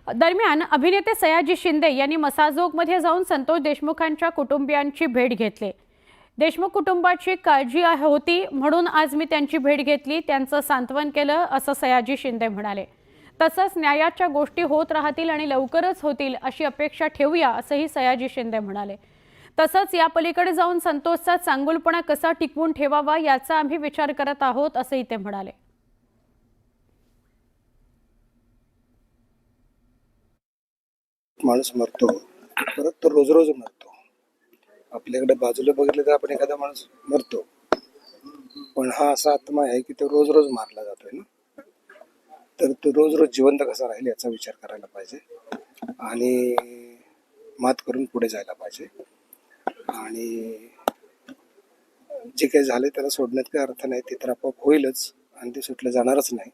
दरम्यान अभिनेते सयाजी शिंदे यांनी मसाजोगमध्ये जाऊन संतोष देशमुखांच्या कुटुंबियांची भेट घेतली। देशमुख कुटुंबाची काळजी होती म्हणून आज मी त्यांची भेट घेतली, त्यांचं सांत्वन केलं असं सयाजी शिंदे म्हणाले। तसंच न्यायाच्या गोष्टी होत राहतील आणि लवकरच होतील अशी अपेक्षा ठेवूया असंही सयाजी शिंदे म्हणाले। तसंच या पलीकडे जाऊन संतोषचा चांगुलपणा कसा टिकवून ठेवावा याचा आम्ही विचार करत आहोत असंही ते म्हणाले। माणूस मरतो, परत तो रोज रोज मरतो। आपल्याकडे बाजूला बघितलं तर आपण एखादा माणूस मरतो, पण हा असा आत्मा आहे की तो रोज रोज मारला जातोय ना, तर तो रोज रोज जिवंत कसा राहील याचा विचार करायला पाहिजे आणि मात करून पुढे जायला पाहिजे। आणि जे काही झाले त्याला सोडण्यात काही अर्थ नाही, ते तर आपोआप होईलच आणि ते सुटलं जाणारच नाही।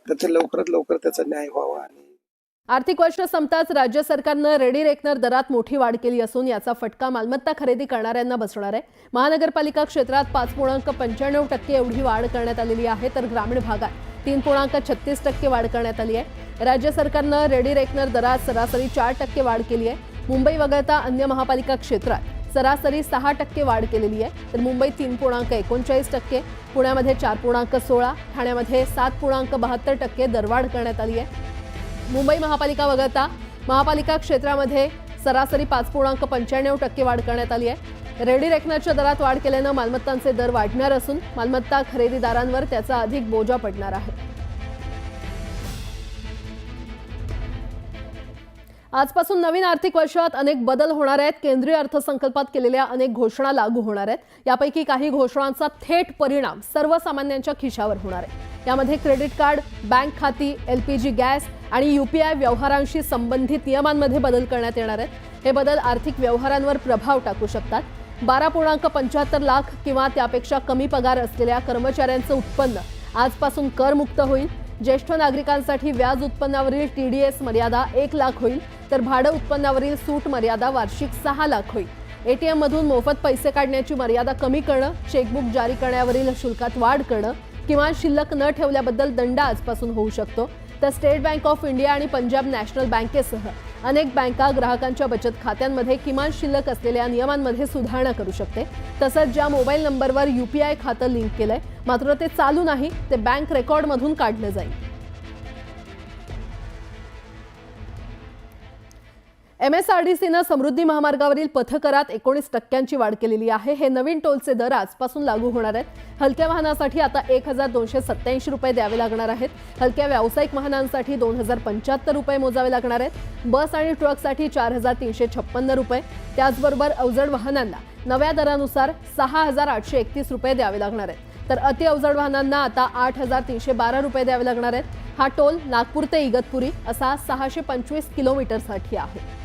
तर ते लवकरात लवकर त्याचा न्याय व्हावा। आणि आर्थिक वर्ष संपताच राज्य सरकारनं रेडी रेकनर दरात मोठी वाढ केली असून याचा फटका मालमत्ता खरेदी करणाऱ्यांना बसणार आहे। महानगरपालिका क्षेत्रात 5.95% एवढी वाढ करण्यात आलेली आहे, तर ग्रामीण भागात 3.36% वाढ करण्यात आली आहे। राज्य सरकारनं रेडी रेकनर दरात सरासरी 4% वाढ केली आहे। मुंबई वगळता अन्य महापालिका क्षेत्रात सरासरी 6% वाढ केलेली आहे, तर मुंबईत 3.39%, पुण्यामध्ये 4.16%, ठाण्यामध्ये 7.72% दरवाढ करण्यात आली आहे। मुंबई महापालिका वगळता महापालिका क्षेत्रामध्ये सरासरी 5.95% वाढ करण्यात आली आहे। रेडी रेकनरच्या दरात वाढ केल्यानं मालमत्तांचे दर वाढणार असून मालमत्ता खरेदीदारांवर त्याचा अधिक बोजा पडणार आहे। आजपासून नवीन आर्थिक वर्षात अनेक बदल होणार आहेत। केंद्रीय अर्थसंकल्पात केलेल्या अनेक घोषणा लागू होणार आहेत। यापैकी काही घोषणांचा थेट परिणाम सर्वसामान्यांच्या खिशावर होणार आहे। यामध्ये क्रेडिट कार्ड, बँक खाती, LPG गॅस आणि UPI व्यवहारांशी संबंधित नियमांमध्ये बदल करण्यात येणार आहेत। हे बदल आर्थिक व्यवहारांवर प्रभाव टाकू शकतात। 12.75 लाख किंवा त्यापेक्षा कमी पगार असलेल्या कर्मचाऱ्यांचं उत्पन्न आजपासून करमुक्त होईल। ज्येष्ठ नागरिकांसाठी व्याज उत्पन्नावरील TDS मर्यादा 1 लाख होईल, तर भाडं उत्पन्नावरील सूट मर्यादा वार्षिक 6 लाख होईल। ATM मधून मोफत पैसे काढण्याची मर्यादा कमी करणं, चेकबुक जारी करण्यावरील शुल्कात वाढ करणं, किमान शिल्लक न ठेवल्याबद्दल दंड आजपासून होऊ शकतो। तर स्टेट बँक ऑफ इंडिया आणि पंजाब नॅशनल बँकेसह अनेक बँका ग्राहकांच्या बचत खात्यांमध्ये किमान शिल्लक असलेल्या नियमांमध्ये सुधारणा करू शकते। तसंच ज्या मोबाईल नंबरवर UPI खातं लिंक केलंय मात्र ते चालू नाही, ते बँक रेकॉर्डमधून काढलं जाईल। MSRDCनं समृद्धी महामार्गावरील पथकरात 19% वाढ केलेली आहे। हे नवीन टोलचे दर आजपासून लागू होणार आहेत। हलक्या वाहनासाठी आता 1287 रुपये द्यावे लागणार आहेत। हलक्या व्यावसायिक वाहनांसाठी 2075 रुपये मोजावे लागणार आहेत। बस आणि ट्रकसाठी 4356 रुपये। त्याचबरोबर अवजड वाहनांना नव्या दरानुसार 6831 रुपये द्यावे लागणार आहेत, तर अति अवजड वाहनांना आता 8312 रुपये द्यावे लागणार आहेत। हा टोल नागपूर ते इगतपुरी असा 625 किलोमीटरसाठी आहे।